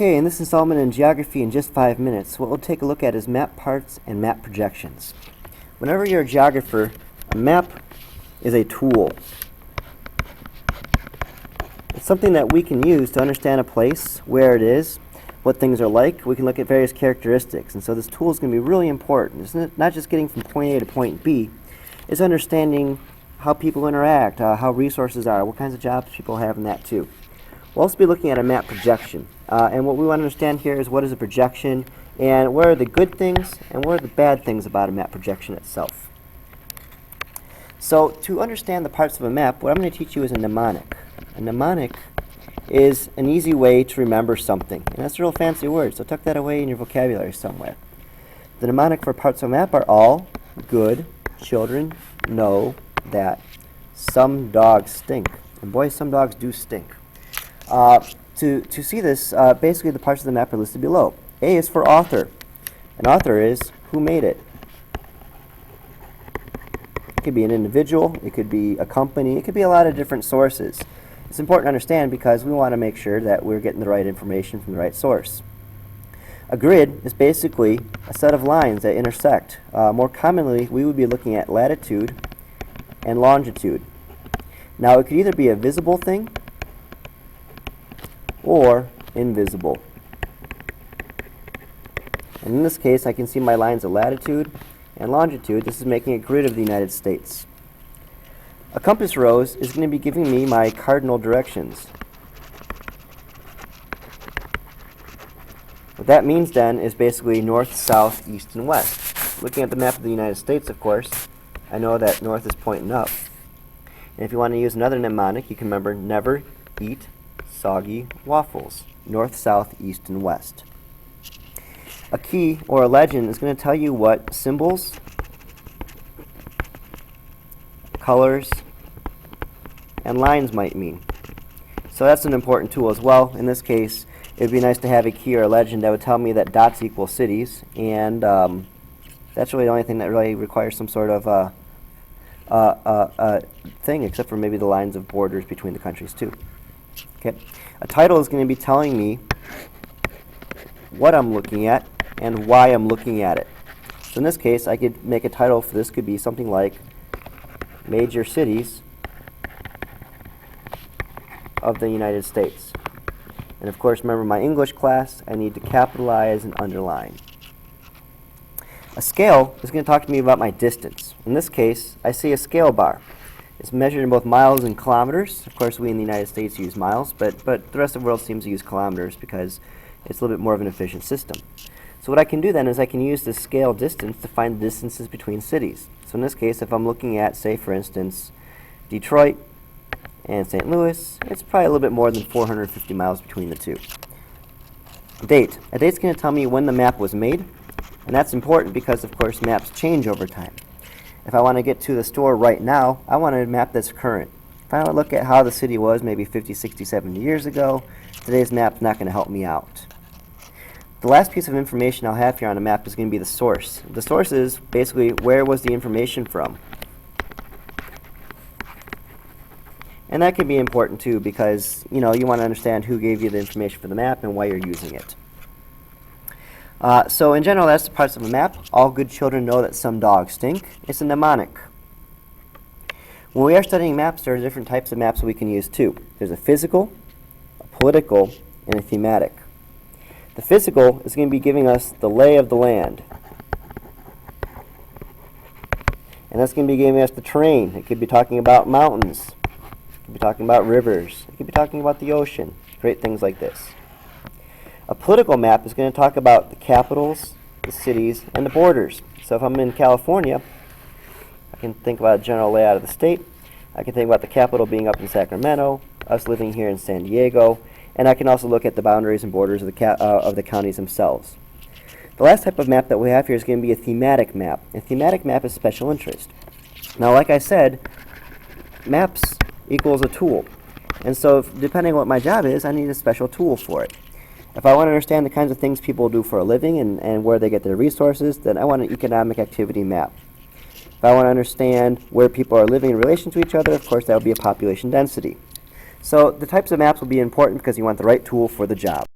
Okay, in this installment in geography in just 5 minutes, what we'll take a look at is map parts and map projections. Whenever you're a geographer, a map is a tool. It's something that we can use to understand a place, where it is, what things are like. We can look at various characteristics, and so this tool is going to be really important. It's not just getting from point A to point B, it's understanding how people interact, how resources are, what kinds of jobs people have, and that too. We'll also be looking at a map projection. And what we want to understand here is what is a projection, and what are the good things and what are the bad things about a map projection itself. So to understand the parts of a map, what I'm going to teach you is a mnemonic. A mnemonic is an easy way to remember something. And that's a real fancy word, so tuck that away in your vocabulary somewhere. The mnemonic for parts of a map are all good children know that some dogs stink. And boy, some dogs do stink. To see this, basically the parts of the map are listed below. A is for author. An author is who made it. It could be an individual, it could be a company, it could be a lot of different sources. It's important to understand because we want to make sure that we're getting the right information from the right source. A grid is basically a set of lines that intersect. More commonly, we would be looking at latitude and longitude. Now, it could either be a visible thing or invisible. And in this case, I can see my lines of latitude and longitude. This is making a grid of the United States. A compass rose is going to be giving me my cardinal directions. What that means then is basically north, south, east, and west. Looking at the map of the United States, of course, I know that north is pointing up. And if you want to use another mnemonic, you can remember never eat soggy waffles. North, south, east, and west. A key or a legend is going to tell you what symbols, colors, and lines might mean. So that's an important tool as well. In this case, it would be nice to have a key or a legend that would tell me that dots equal cities, and that's really the only thing that really requires some sort of thing, except for maybe the lines of borders between the countries too. Okay. A title is going to be telling me what I'm looking at and why I'm looking at it. So in this case, I could make a title for this could be something like Major Cities of the United States. And of course, remember my English class, I need to capitalize and underline. A scale is going to talk to me about my distance. In this case, I see a scale bar. It's measured in both miles and kilometers. Of course, we in the United States use miles, but the rest of the world seems to use kilometers because it's a little bit more of an efficient system. So what I can do then is I can use this scale distance to find the distances between cities. So in this case, if I'm looking at, say, for instance, Detroit and St. Louis, it's probably a little bit more than 450 miles between the two. Date. A date's going to tell me when the map was made, and that's important because, of course, maps change over time. If I want to get to the store right now, I want a map that's current. If I want to look at how the city was maybe 50, 60, 70 years ago, today's map's not going to help me out. The last piece of information I'll have here on a map is going to be the source. The source is basically where was the information from. And that can be important too because you want to understand who gave you the information for the map and why you're using it. So in general, that's the parts of a map. All good children know that some dogs stink. It's a mnemonic. When we are studying maps, there are different types of maps that we can use too. There's a physical, a political, and a thematic. The physical is going to be giving us the lay of the land. And that's going to be giving us the terrain. It could be talking about mountains. It could be talking about rivers. It could be talking about the ocean. Great things like this. A political map is going to talk about the capitals, the cities, and the borders. So if I'm in California, I can think about a general layout of the state. I can think about the capital being up in Sacramento, us living here in San Diego, and I can also look at the boundaries and borders of the counties themselves. The last type of map that we have here is going to be a thematic map. A thematic map is special interest. Now, like I said, maps equals a tool. And so depending on what my job is, I need a special tool for it. If I want to understand the kinds of things people do for a living and where they get their resources, then I want an economic activity map. If I want to understand where people are living in relation to each other, of course, that would be a population density. So the types of maps will be important because you want the right tool for the job.